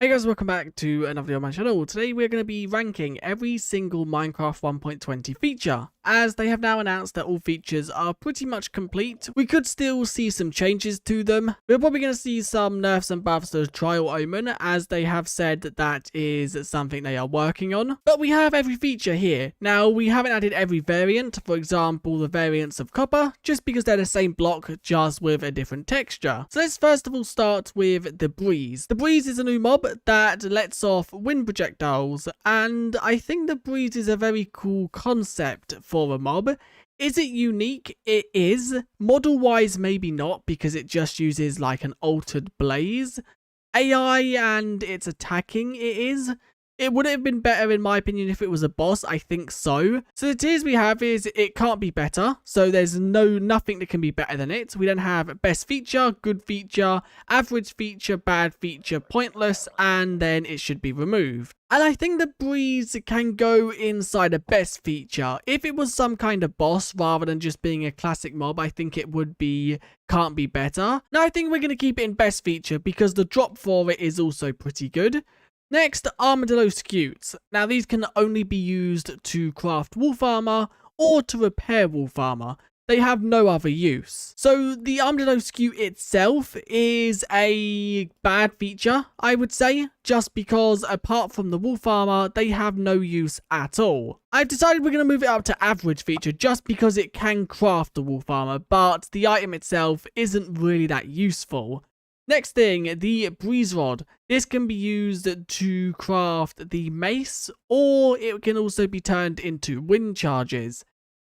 Hey guys, welcome back to another video on my channel. Today we're going to be ranking every single Minecraft 1.20 feature, as they have now announced that all features are pretty much complete. We could still see some changes to them. We're probably going to see some nerfs and buffs to Trial Omen, as they have said that that is something they are working on. But we have every feature here. Now, we haven't added every variant, for example the variants of copper, just because they're the same block, just with a different texture. So let's first of all start with the breeze. The breeze is a new mob that lets off wind projectiles, and I think the breeze is a very cool concept for a mob. Is it unique? It is. Model wise, maybe not, because it just uses like an altered blaze. AI and its attacking, it is. It would have been better in my opinion if it was a boss, I think so. So the tiers we have is it can't be better. So there's nothing that can be better than it. We then have best feature, good feature, average feature, bad feature, pointless, and then it should be removed. And I think the breeze can go inside a best feature. If it was some kind of boss rather than just being a classic mob, I think it would be can't be better. Now I think we're going to keep it in best feature because the drop for it is also pretty good. Next, armadillo scutes. Now these can only be used to craft wolf armor or to repair wolf armor. They have no other use. So the armadillo scute itself is a bad feature, I would say, just because apart from the wolf armor, they have no use at all. I've decided we're going to move it up to average feature just because it can craft the wolf armor, but the item itself isn't really that useful. Next thing, the breeze rod. This can be used to craft the mace, or it can also be turned into wind charges.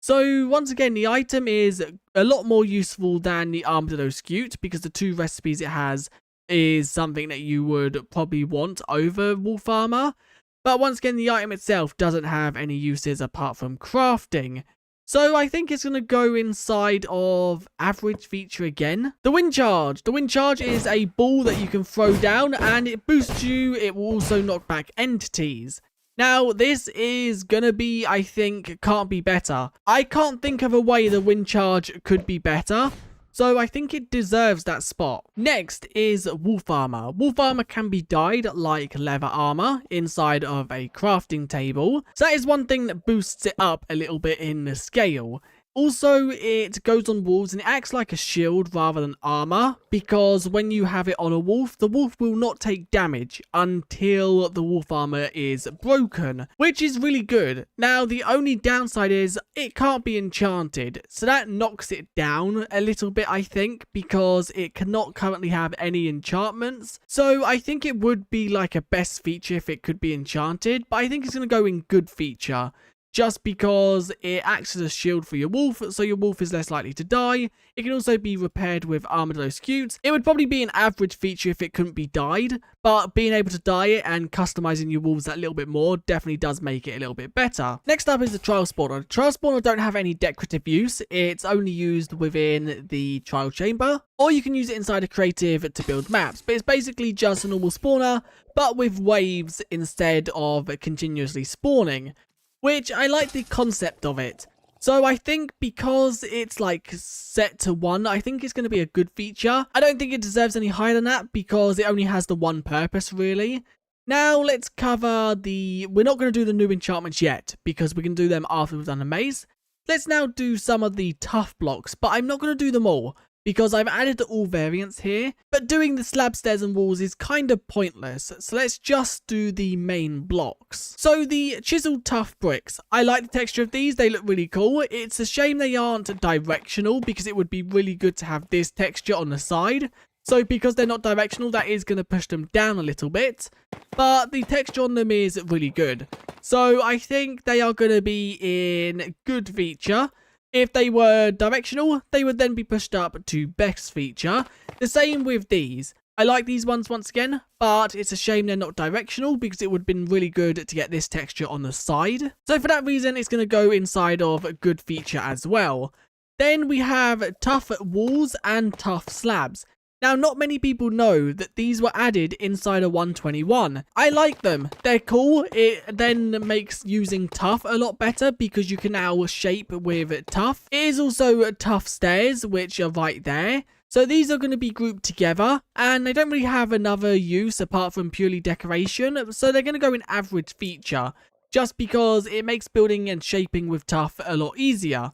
So once again, the item is a lot more useful than the armadillo scute because the two recipes it has is something that you would probably want over wolf armor. But once again, the item itself doesn't have any uses apart from crafting. So I think it's going to go inside of average feature again. The wind charge. The wind charge is a ball that you can throw down and it boosts you. It will also knock back entities. Now this is going to be, I think, can't be better. I can't think of a way the wind charge could be better. So I think it deserves that spot. Next is wolf armor. Wolf armor can be dyed like leather armor inside of a crafting table. So that is one thing that boosts it up a little bit in the scale. Also, it goes on wolves and it acts like a shield rather than armor, because when you have it on a wolf, the wolf will not take damage until the wolf armor is broken, which is really good. Now, the only downside is it can't be enchanted, so that knocks it down a little bit, I think, because it cannot currently have any enchantments. So I think it would be like a best feature if it could be enchanted, but I think it's going to go in good feature, just because it acts as a shield for your wolf, so your wolf is less likely to die. It can also be repaired with armadillo scutes. It would probably be an average feature if it couldn't be dyed, but being able to dye it and customizing your wolves that little bit more definitely does make it a little bit better. Next up is the trial spawner. The trial spawner don't have any decorative use. It's only used within the trial chamber, or you can use it inside a creative to build maps, but it's basically just a normal spawner, but with waves instead of continuously spawning, which I like the concept of it. So I think because it's like set to 1, I think it's going to be a good feature. I don't think it deserves any higher than that because it only has the one purpose really. Now let's cover we're not going to do the new enchantments yet because we can do them after we've done the maze. Let's now do some of the tough blocks, but I'm not going to do them all, because I've added all variants here, but doing the slab, stairs and walls is kind of pointless, so let's just do the main blocks. So the chiseled tough bricks, I like the texture of these, they look really cool. It's a shame they aren't directional because it would be really good to have this texture on the side. So because they're not directional, that is going to push them down a little bit, but the texture on them is really good. So I think they are going to be in good feature. If they were directional, they would then be pushed up to best feature. The same with these. I like these ones once again, but it's a shame they're not directional because it would have been really good to get this texture on the side. So for that reason, it's going to go inside of a good feature as well. Then we have tough walls and tough slabs. Now, not many people know that these were added inside of 121. I like them. They're cool. It then makes using tough a lot better because you can now shape with tough. It is also tough stairs, which are right there. So these are going to be grouped together, and they don't really have another use apart from purely decoration, so they're going to go in average feature, just because it makes building and shaping with tuff a lot easier.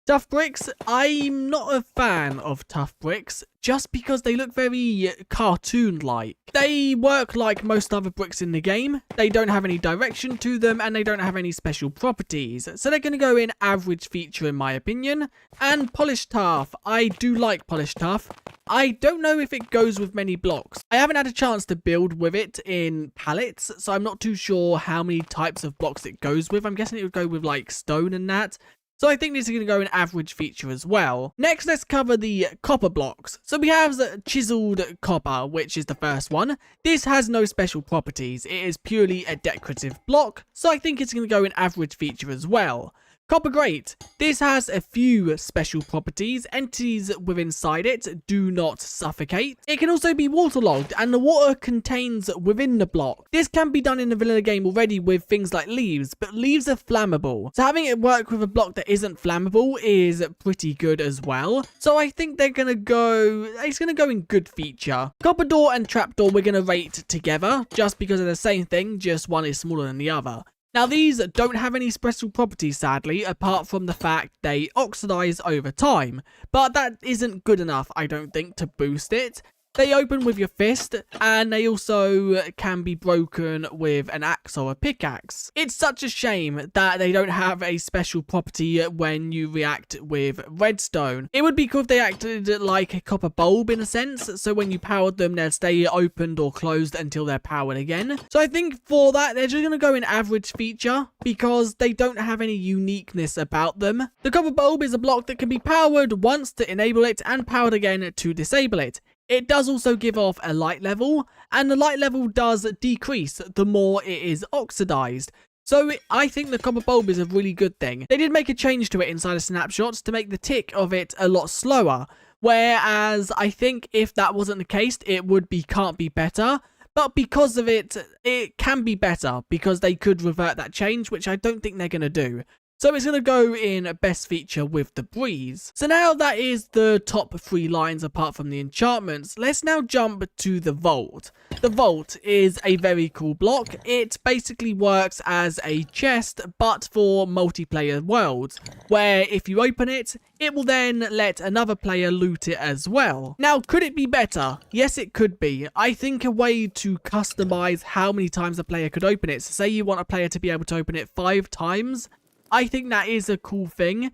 Tough bricks, I'm not a fan of tough bricks, just because they look very cartoon-like. They work like most other bricks in the game, they don't have any direction to them, and they don't have any special properties, so they're going to go in average feature in my opinion. And polished tuff, I do like polished tuff. I don't know if it goes with many blocks. I haven't had a chance to build with it in pallets, so I'm not too sure how many types of blocks it goes with. I'm guessing it would go with like stone and that. So I think this is going to go in average feature as well. Next, let's cover the copper blocks. So we have chiseled copper, which is the first one. This has no special properties. It is purely a decorative block. So I think it's going to go in average feature as well. Copper grate. This has a few special properties. Entities within inside it do not suffocate. It can also be waterlogged, and the water contains within the block. This can be done in the vanilla game already with things like leaves, but leaves are flammable. So having it work with a block that isn't flammable is pretty good as well. So I think it's gonna go in good feature. Copper door and trapdoor we're gonna rate together, just because of the same thing, just one is smaller than the other. Now these don't have any special properties sadly, apart from the fact they oxidize over time, but that isn't good enough I don't think to boost it. They open with your fist, and they also can be broken with an axe or a pickaxe. It's such a shame that they don't have a special property when you react with redstone. It would be cool if they acted like a copper bulb in a sense, so when you powered them, they'd stay opened or closed until they're powered again. So I think for that, they're just going to go in average feature, because they don't have any uniqueness about them. The copper bulb is a block that can be powered once to enable it, and powered again to disable it. It does also give off a light level, and the light level does decrease the more it is oxidized. So I think the copper bulb is a really good thing. They did make a change to it inside of snapshots to make the tick of it a lot slower, whereas I think if that wasn't the case, it would be can't be better. But because of it, it can be better, because they could revert that change, which I don't think they're going to do. So it's going to go in best feature with the breeze. So now that is the top 3 lines apart from the enchantments, let's now jump to the vault. The vault is a very cool block. It basically works as a chest, but for multiplayer worlds, where if you open it, it will then let another player loot it as well. Now, could it be better? Yes, it could be. I think a way to customize how many times a player could open it. So say you want a player to be able to open it 5 times. I think that is a cool thing,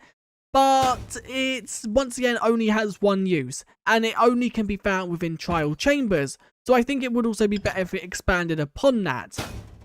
but it's once again only has one use, and it only can be found within trial chambers, so I think it would also be better if it expanded upon that.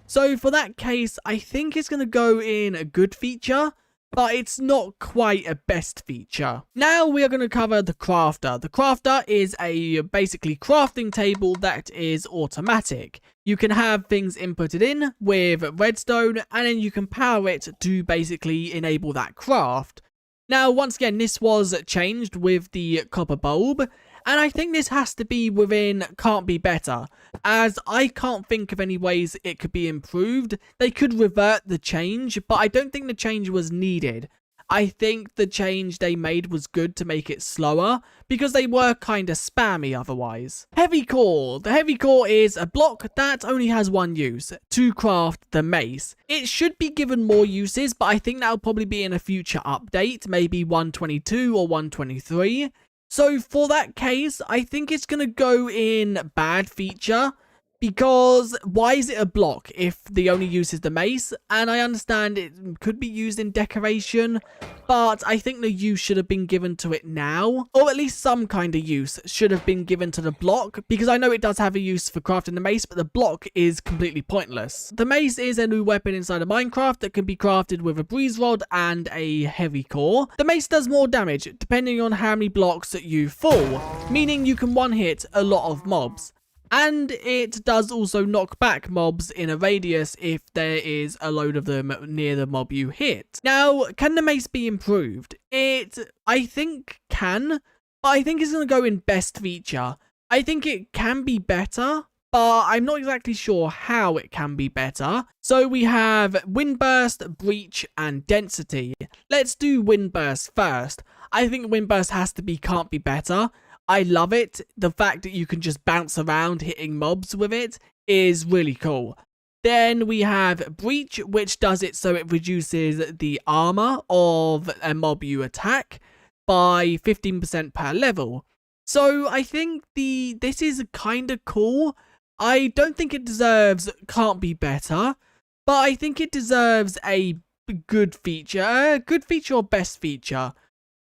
So for that case, I think it's going to go in a good feature, but it's not quite a best feature. Now we are going to cover the crafter. The crafter is a basically crafting table that is automatic. You can have things inputted in with redstone, and then you can power it to basically enable that craft. Now once again, this was changed with the copper bulb, and I think this has to be within can't be better, as I can't think of any ways it could be improved. They could revert the change, but I don't think the change was needed. I think the change they made was good to make it slower, because they were kinda spammy otherwise. Heavy core. The heavy core is a block that only has one use, to craft the mace. It should be given more uses, but I think that'll probably be in a future update, maybe 1.22 or 1.23. So for that case, I think it's going to go in bad feature, because why is it a block if the only use is the mace? And I understand it could be used in decoration, but I think the use should have been given to it now, or at least some kind of use should have been given to the block, because I know it does have a use for crafting the mace, but the block is completely pointless. The mace is a new weapon inside of Minecraft that can be crafted with a breeze rod and a heavy core. The mace does more damage depending on how many blocks you fall, meaning you can one-hit a lot of mobs. And it does also knock back mobs in a radius if there is a load of them near the mob you hit. Now, can the mace be improved? I think can, but I think it's going to go in best feature. I think it can be better, but I'm not exactly sure how it can be better. So we have windburst, breach, and density. Let's do windburst first. I think windburst has to be can't be better. I love it. The fact that you can just bounce around hitting mobs with it is really cool. Then we have Breach, which does it so it reduces the armor of a mob you attack by 15% per level. So I think this is kind of cool. I don't think it deserves can't be better, but I think it deserves a good feature. Good feature or best feature?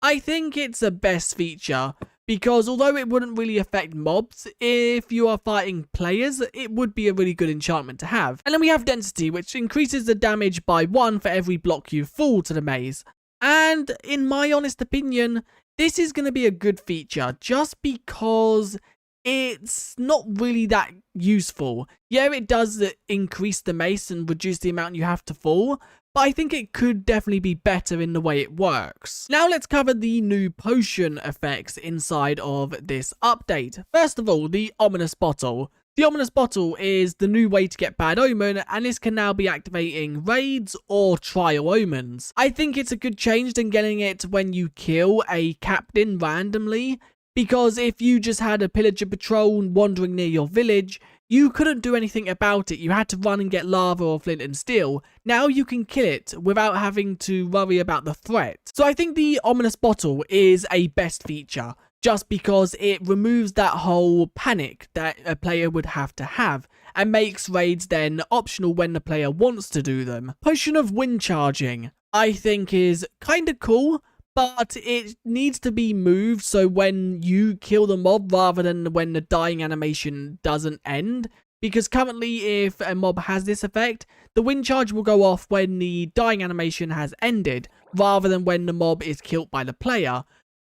I think it's a best feature because although it wouldn't really affect mobs, if you are fighting players, it would be a really good enchantment to have. And then we have Density, which increases the damage by 1 for every block you fall to the maze. And in my honest opinion, this is going to be a good feature just because it's not really that useful. Yeah, it does increase the mace and reduce the amount you have to fall, but I think it could definitely be better in the way it works. Now let's cover the new potion effects inside of this update. First of all, the Ominous Bottle. The Ominous Bottle is the new way to get Bad Omen, and this can now be activating raids or trial omens. I think it's a good change than getting it when you kill a captain randomly, because if you just had a pillager patrol wandering near your village, you couldn't do anything about it. You had to run and get lava or flint and steel. Now you can kill it without having to worry about the threat. So I think the Ominous Bottle is a best feature, just because it removes that whole panic that a player would have and makes raids then optional when the player wants to do them. Potion of Wind Charging, I think is kind of cool, but it needs to be moved so when you kill the mob rather than when the dying animation doesn't end. Because currently if a mob has this effect, the wind charge will go off when the dying animation has ended, rather than when the mob is killed by the player.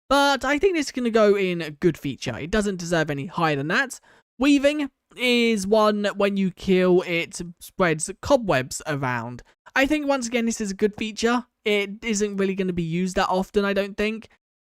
But I think this is going to go in a good feature. It doesn't deserve any higher than that. Weaving is one when you kill, it spreads cobwebs around. I think once again this is a good feature. It isn't really going to be used that often, I don't think.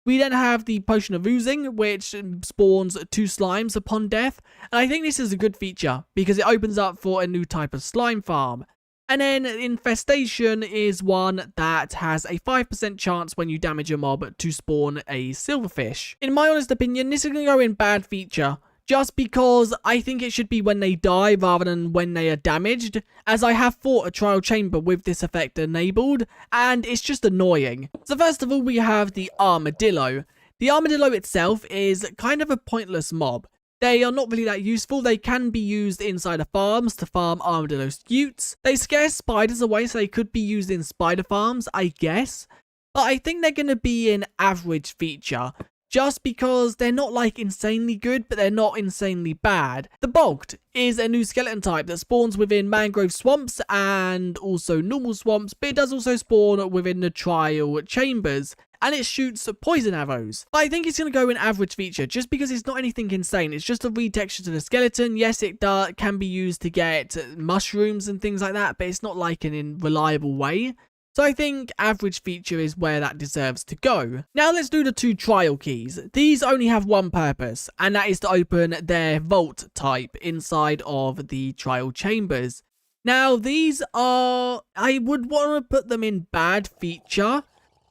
We then have the Potion of Oozing, which spawns 2 slimes upon death. And I think this is a good feature because it opens up for a new type of slime farm. And then Infestation is one that has a 5% chance when you damage a mob to spawn a silverfish. In my honest opinion, this is going to go in bad feature, just because I think it should be when they die rather than when they are damaged, as I have fought a trial chamber with this effect enabled, and it's just annoying. So first of all, we have the Armadillo. The Armadillo itself is kind of a pointless mob. They are not really that useful. They can be used inside of farms to farm armadillo scutes. They scare spiders away, so they could be used in spider farms, I guess. But I think they're going to be an average feature, just because they're not like insanely good, but they're not insanely bad. The Bogged is a new skeleton type that spawns within mangrove swamps and also normal swamps, but it does also spawn within the trial chambers. And it shoots poison arrows. But I think it's going to go in average feature just because it's not anything insane. It's just a retexture to the skeleton. Yes, it can be used to get mushrooms and things like that, but it's not like an reliable way. So I think average feature is where that deserves to go. Now let's do the 2 trial keys. These only have one purpose, and that is to open their vault type inside of the trial chambers. Now these are, I would want to put them in bad feature,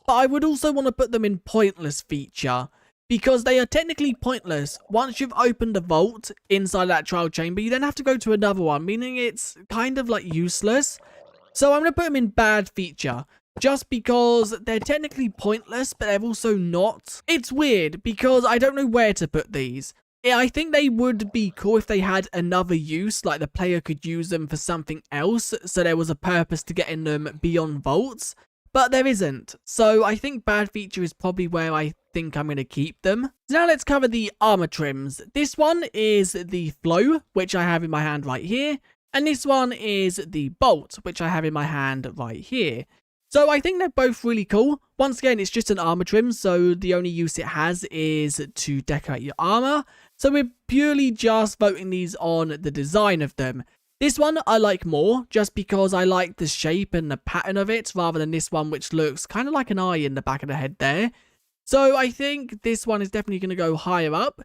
but I would also want to put them in pointless feature, because they are technically pointless. Once you've opened a vault inside that trial chamber, you then have to go to another one, meaning it's kind of like useless. So I'm going to put them in bad feature, just because they're technically pointless, but they're also not. It's weird, because I don't know where to put these. I think they would be cool if they had another use, like the player could use them for something else, so there was a purpose to getting them beyond vaults. But there isn't, so I think bad feature is probably where I think I'm going to keep them. So now let's cover the armor trims. This one is the Flow, which I have in my hand right here. And this one is the Bolt, which I have in my hand right here. So I think they're both really cool. Once again, it's just an armor trim, so the only use it has is to decorate your armor. So we're purely just voting these on the design of them. This one I like more, just because I like the shape and the pattern of it, rather than this one which looks kind of like an eye in the back of the head there. So I think this one is definitely going to go higher up.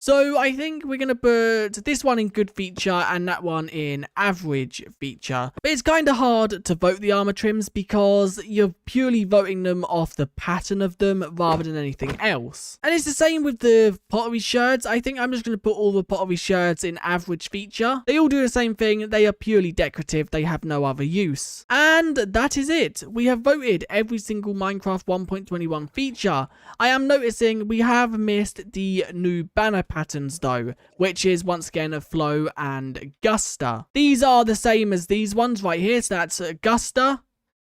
So I think we're going to put this one in good feature and that one in average feature. But it's kind of hard to vote the armor trims because you're purely voting them off the pattern of them rather than anything else. And it's the same with the pottery sherds. I think I'm just going to put all the pottery sherds in average feature. They all do the same thing. They are purely decorative. They have no other use. And that is it. We have voted every single Minecraft 1.21 feature. I am noticing we have missed the new banner patterns though, which is once again a flow and guster. These are the same as these ones right here, so that's guster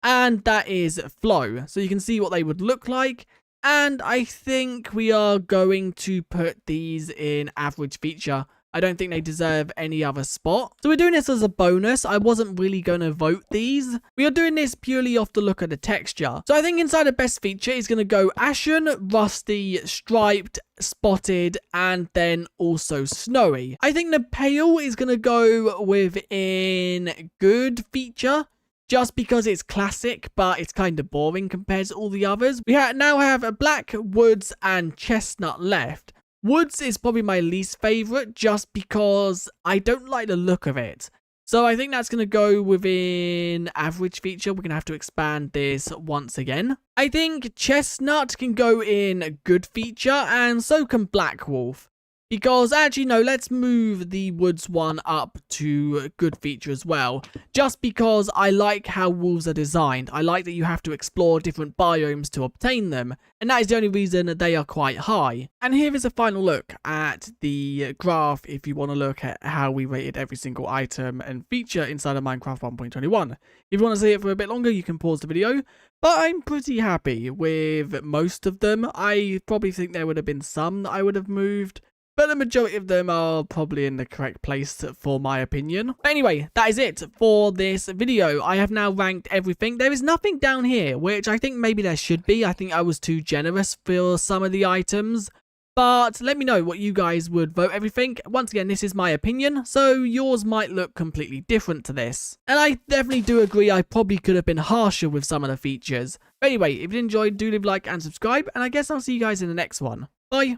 and that is flow, so you can see what they would look like. And I think we are going to put these in average feature. I don't think they deserve any other spot. So we're doing this as a bonus. I wasn't really going to vote these. We are doing this purely off the look of the texture. So I think inside the best feature is going to go ashen, rusty, striped, spotted, and then also snowy. I think the pale is going to go within good feature, just because it's classic, but it's kind of boring compared to all the others. We now have a black, woods, and chestnut left. Woods is probably my least favorite just because I don't like the look of it. So I think that's going to go within average feature. We're going to have to expand this once again. I think chestnut can go in good feature and so can black wolf. Because actually, no, let's move the woods one up to good feature as well. Just because I like how wolves are designed. I like that you have to explore different biomes to obtain them. And that is the only reason that they are quite high. And here is a final look at the graph if you want to look at how we rated every single item and feature inside of Minecraft 1.21. If you want to see it for a bit longer, you can pause the video. But I'm pretty happy with most of them. I probably think there would have been some that I would have moved, but the majority of them are probably in the correct place for my opinion. But anyway, that is it for this video. I have now ranked everything. There is nothing down here, which I think maybe there should be. I think I was too generous for some of the items. But let me know what you guys would vote everything. Once again, this is my opinion, so yours might look completely different to this. And I definitely do agree I probably could have been harsher with some of the features. But anyway, if you enjoyed, do leave a like and subscribe, and I guess I'll see you guys in the next one. Bye!